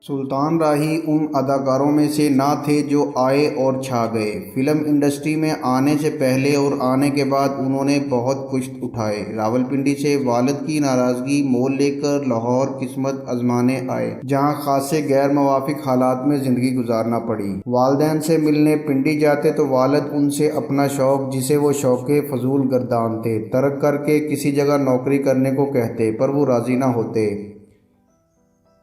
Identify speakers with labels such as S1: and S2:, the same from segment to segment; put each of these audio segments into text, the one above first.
S1: سلطان راہی ان اداکاروں میں سے نہ تھے جو آئے اور چھا گئے۔ فلم انڈسٹری میں آنے سے پہلے اور آنے کے بعد انہوں نے بہت کشت اٹھائے۔ راولپنڈی سے والد کی ناراضگی مول لے کر لاہور قسمت آزمانے آئے، جہاں خاصے غیر موافق حالات میں زندگی گزارنا پڑی۔ والدین سے ملنے پنڈی جاتے تو والد ان سے اپنا شوق، جسے وہ شوق فضول گردانتے، ترک کر کے کسی جگہ نوکری کرنے کو کہتے، پر وہ راضی نہ ہوتے۔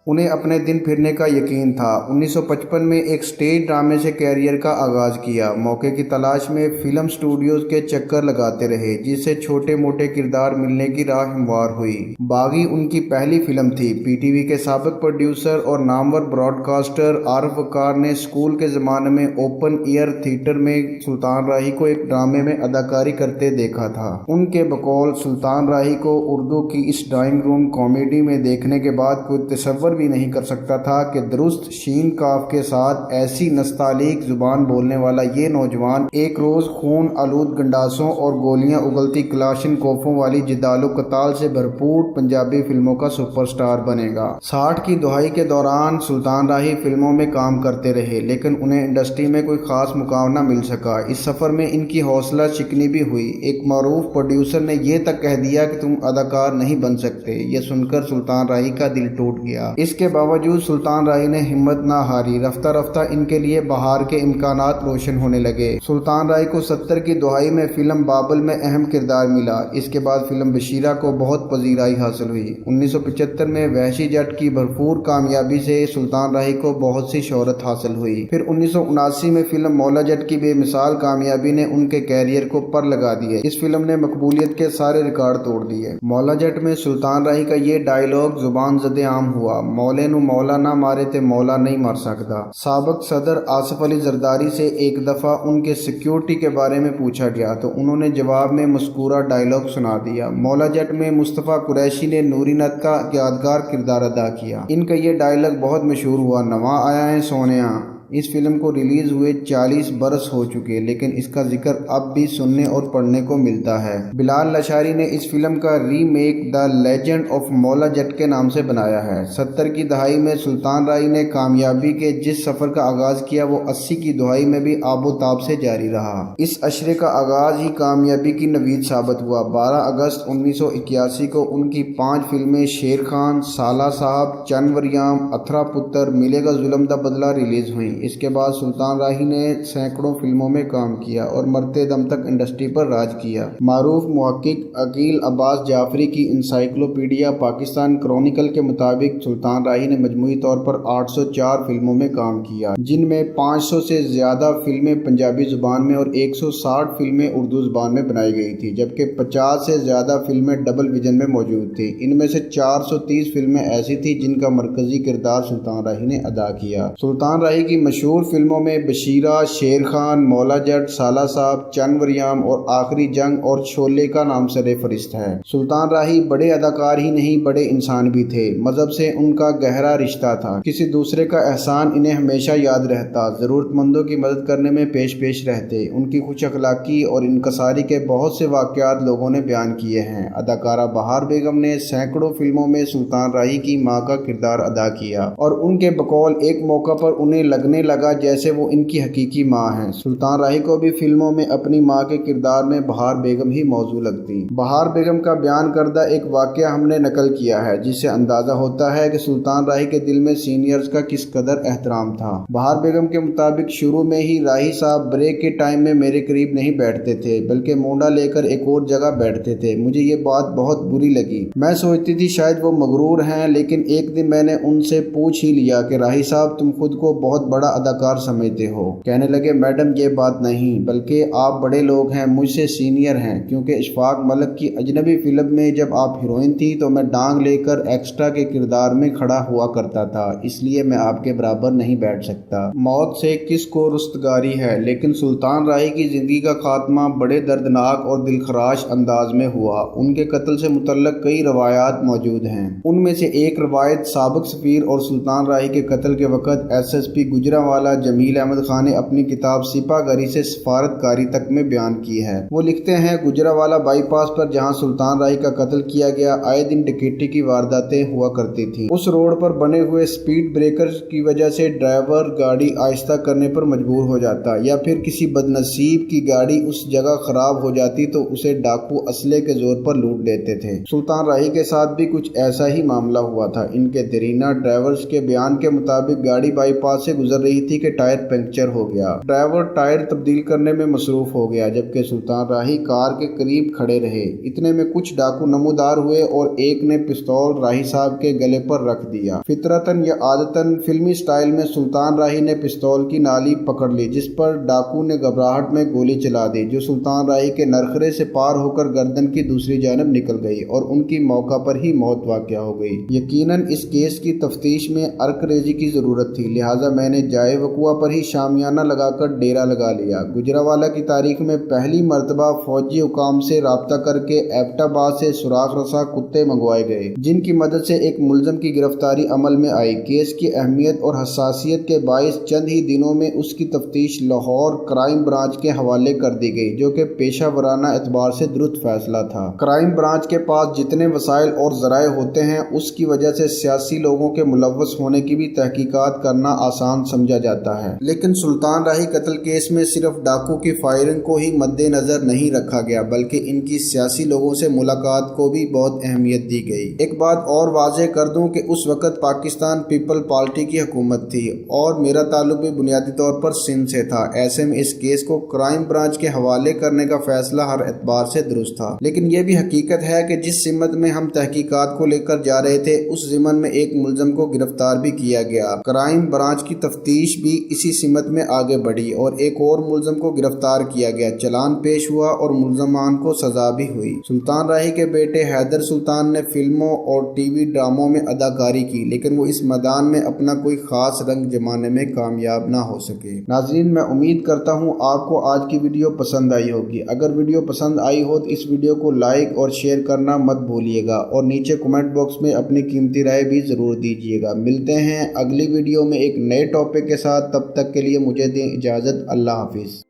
S1: انہیں اپنے دن پھرنے کا یقین تھا۔ 1955 میں ایک سٹیج ڈرامے سے کیریئر کا آغاز کیا۔ موقع کی تلاش میں فلم سٹوڈیوز کے چکر لگاتے رہے، جس سے چھوٹے موٹے کردار ملنے کی راہ ہموار ہوئی۔ باغی ان کی پہلی فلم تھی۔ پی ٹی وی کے سابق پروڈیوسر اور نامور براڈ کاسٹر عارف وقار نے اسکول کے زمانے میں اوپن ایئر تھیٹر میں سلطان راہی کو ایک ڈرامے میں اداکاری کرتے دیکھا تھا۔ ان کے بقول سلطان راہی کو اردو کی اس ڈرائنگ روم کامیڈی میں دیکھنے کے بعد کوئی تصور بھی نہیں کر سکتا تھا کہ درست شین کاف کے ساتھ ایسی نستعلیق زبان بولنے والا یہ نوجوان ایک روز خون آلود گنڈاسوں اور گولیاں اگلتی کلاشن کوفوں والی جدال و قتال سے بھرپور پنجابی فلموں کا سپر سٹار بنے گا۔ 60 کی دہائی کے دوران سلطان راہی فلموں میں کام کرتے رہے، لیکن انہیں انڈسٹری میں کوئی خاص مقام نہ مل سکا۔ اس سفر میں ان کی حوصلہ شکنی بھی ہوئی۔ ایک معروف پروڈیوسر نے یہ تک کہہ دیا کہ تم اداکار نہیں بن سکتے۔ یہ سن کر سلطان راہی کا دل ٹوٹ گیا۔ اس کے باوجود سلطان راہی نے ہمت نہ ہاری۔ رفتہ رفتہ ان کے لیے بہار کے امکانات روشن ہونے لگے۔ سلطان راہی کو 70 کی دہائی میں فلم بابل میں اہم کردار ملا۔ اس کے بعد فلم بشیرہ کو بہت پذیرائی حاصل ہوئی۔ 1975 میں وحشی جٹ کی بھرپور کامیابی سے سلطان راہی کو بہت سی شہرت حاصل ہوئی۔ پھر 1979 میں فلم مولا جٹ کی بے مثال کامیابی نے ان کے کیریئر کو پر لگا دیا۔ اس فلم نے مقبولیت کے سارے ریکارڈ توڑ دیے۔ مولا جٹ میں سلطان راہی کا یہ ڈائیلاگ زبان زد عام ہوا، مولے نو مولا نہ مارے تے مولا نہیں مار سکتا۔ سابق صدر آصف علی زرداری سے ایک دفعہ ان کے سیکیورٹی کے بارے میں پوچھا گیا تو انہوں نے جواب میں مذکورہ ڈائیلاگ سنا دیا۔ مولا جٹ میں مصطفیٰ قریشی نے نوری نت کا یادگار کردار ادا کیا۔ ان کا یہ ڈائیلاگ بہت مشہور ہوا، نواں آیا ہے سونیاں۔ اس فلم کو ریلیز ہوئے 40 برس ہو چکے، لیکن اس کا ذکر اب بھی سننے اور پڑھنے کو ملتا ہے۔ بلال لاشاری نے اس فلم کا ری میک دی لیجنڈ آف مولا جٹ کے نام سے بنایا ہے۔ 70 کی دہائی میں سلطان راہی نے کامیابی کے جس سفر کا آغاز کیا وہ 80 کی دہائی میں بھی آب و تاب سے جاری رہا۔ اس عشرے کا آغاز ہی کامیابی کی نوید ثابت ہوا۔ 12 اگست 1981 کو ان کی 5 فلمیں شیر خان، سالہ صاحب، چن وریام، اتھرا پتر، ملے گا ظلم دا بدلہ ریلیز ہوئیں۔ اس کے بعد سلطان راہی نے سینکڑوں فلموں میں کام کیا اور مرتے دم تک انڈسٹری پر راج کیا۔ معروف محقق عقیل عباس جعفری کی انسائیکلوپیڈیا پاکستان کرونیکل کے مطابق سلطان راہی نے مجموعی طور پر 804 فلموں میں کام کیا، جن میں 500 سے زیادہ فلمیں پنجابی زبان میں اور 160 فلمیں اردو زبان میں بنائی گئی تھی، جبکہ 50 سے زیادہ فلمیں ڈبل ویژن میں موجود تھیں۔ ان میں سے 430 فلمیں ایسی تھیں جن کا مرکزی کردار سلطان راہی نے ادا کیا۔ سلطان راہی کی مشہور فلموں میں بشیرہ، شیر خان، مولا جٹ، سالہ صاحب، چن وریام اور آخری جنگ اور شولے کا نام سر فہرست ہے۔ سلطان راہی بڑے اداکار ہی نہیں، بڑے انسان بھی تھے۔ مذہب سے ان کا گہرا رشتہ تھا۔ کسی دوسرے کا احسان انہیں ہمیشہ یاد رہتا، ضرورت مندوں کی مدد کرنے میں پیش پیش رہتے۔ ان کی خوش اخلاقی اور انکساری کے بہت سے واقعات لوگوں نے بیان کیے ہیں۔ اداکارہ بہار بیگم نے سینکڑوں فلموں میں سلطان راہی کی ماں کا کردار ادا کیا اور ان کے بقول ایک موقع پر انہیں لگنے لگا جیسے وہ ان کی حقیقی ماں ہیں۔ سلطان راہی کو بھی فلموں میں اپنی ماں کے کردار میں بہار بیگم ہی موضوع لگتی۔ بہار بیگم کا بیان کردہ ایک واقعہ ہم نے نقل کیا ہے، جس سے اندازہ ہوتا ہے کہ سلطان راہی کے دل میں سینئرز کا کس قدر احترام تھا۔ بہار بیگم کے مطابق شروع میں ہی راہی صاحب بریک کے ٹائم میں میرے قریب نہیں بیٹھتے تھے، بلکہ مونڈا لے کر ایک اور جگہ بیٹھتے تھے۔ مجھے یہ بات بہت بری لگی۔ میں سوچتی تھی شاید وہ مغرور ہیں، لیکن ایک دن میں نے ان سے پوچھ ہی لیا کہ راہی صاحب تم خود کو بہت بڑا اداکار سمجھتے ہو؟ کہنے لگے میڈم یہ بات نہیں، بلکہ آپ بڑے لوگ ہیں، مجھ سے سینئر ہیں، کیونکہ اشفاق ملک کی اجنبی فلم میں جب آپ ہیروئن تھی تو میں ڈانگ لے کر ایکسٹرا کے کردار میں کھڑا ہوا کرتا تھا، اس لیے میں آپ کے برابر نہیں بیٹھ سکتا۔ موت سے کس کو رستگاری ہے، لیکن سلطان راہی کی زندگی کا خاتمہ بڑے دردناک اور دلخراش انداز میں ہوا۔ ان کے قتل سے متعلق کئی روایات موجود ہیں۔ ان میں سے ایک روایت سابق سفیر اور سلطان راہی کے قتل کے وقت ایس ایس پی گجرا گجرانوالہ جمیل احمد خان نے اپنی کتاب سپاہ گری سے سفارتکاری تک میں بیان کی ہے۔ وہ لکھتے ہیں، گجرانوالہ بائی پاس پر جہاں سلطان راہی کا قتل کیا گیا، آئے دن ڈکیتی کی وارداتیں ہوا کرتی تھیں۔ اس روڈ پر بنے ہوئے سپیڈ بریکرز کی وجہ سے ڈرائیور گاڑی آہستہ کرنے پر مجبور ہو جاتا، یا پھر کسی بد نصیب کی گاڑی اس جگہ خراب ہو جاتی تو اسے ڈاکو اسلحے کے زور پر لوٹ لیتے تھے۔ سلطان راہی کے ساتھ بھی کچھ ایسا ہی معاملہ ہوا تھا۔ ان کے دیرینہ ڈرائیورز کے بیان کے مطابق گاڑی بائی پاس سے گزر رہی تھی کہ ٹائر پنکچر ہو گیا۔ ڈرائیور ٹائر تبدیل کرنے میں مصروف ہو گیا، جبکہ سلطان راہی کار کے قریب کھڑے رہے۔ اتنے میں کچھ ڈاکو نمودار ہوئے اور ایک نے پستول راہی صاحب کے گلے پر رکھ دیا۔ فطرتاً یا عادتاً فلمی سٹائل میں سلطان راہی نے پستول کی نالی پکڑ لی، جس پر ڈاکو نے گھبراہٹ میں گولی چلا دی، جو سلطان راہی کے نرخرے سے پار ہو کر گردن کی دوسری جانب نکل گئی اور ان کی موقع پر ہی موت واقع ہو گئی۔ یقیناً اس کیس کی تفتیش میں عرق ریزی کی ضرورت تھی، لہٰذا میں نے جائے وقوع پر ہی شامیانہ لگا کر ڈیرا لگا لیا۔ گجرانوالہ کی تاریخ میں پہلی مرتبہ فوجی حکام سے رابطہ کر کے ایبٹ آباد سے سوراخ رساں کتے منگوائے گئے، جن کی مدد سے ایک ملزم کی گرفتاری عمل میں آئی۔ کیس کی اہمیت اور حساسیت کے باعث چند ہی دنوں میں اس کی تفتیش لاہور کرائم برانچ کے حوالے کر دی گئی، جو کہ پیشہ ورانہ اعتبار سے درست فیصلہ تھا۔ کرائم برانچ کے پاس جتنے وسائل اور ذرائع ہوتے ہیں، اس کی وجہ سے سیاسی لوگوں کے ملوث ہونے کی بھی تحقیقات کرنا آسان سمجھا جاتا ہے۔ لیکن سلطان راہی قتل کیس میں صرف ڈاکو کی فائرنگ کو ہی مد نظر نہیں رکھا گیا، بلکہ ان کی سیاسی لوگوں سے ملاقات کو بھی بہت اہمیت دی گئی۔ ایک بات اور واضح کر دوں کہ اس وقت پاکستان پیپل پارٹی کی حکومت تھی اور میرا تعلق بھی بنیادی طور پر سندھ سے تھا۔ ایسے میں اس کیس کو کرائم برانچ کے حوالے کرنے کا فیصلہ ہر اعتبار سے درست تھا۔ لیکن یہ بھی حقیقت ہے کہ جس سمت میں ہم تحقیقات کو لے کر جا رہے تھے، اس ضمن میں ایک ملزم کو گرفتار بھی کیا گیا۔ کرائم برانچ کی تفتیش بھی اسی سمت میں آگے بڑھی اور ایک اور ملزم کو گرفتار کیا گیا، چلان پیش ہوا اور ملزمان کو سزا بھی ہوئی۔ سلطان راہی کے بیٹے حیدر سلطان نے فلموں اور ٹی وی ڈراموں میں اداکاری کی، لیکن وہ اس میدان میں اپنا کوئی خاص رنگ جمانے میں کامیاب نہ ہو سکے۔ ناظرین، میں امید کرتا ہوں آپ کو آج کی ویڈیو پسند آئی ہوگی۔ اگر ویڈیو پسند آئی ہو تو اس ویڈیو کو لائک اور شیئر کرنا مت بھولیے گا، اور نیچے کمنٹ باکس میں اپنی قیمتی رائے بھی ضرور دیجیے گا۔ ملتے ہیں اگلی ویڈیو میں ایک نئے ٹاپک کے ساتھ، تب تک کے لیے مجھے دیں اجازت۔ اللہ حافظ۔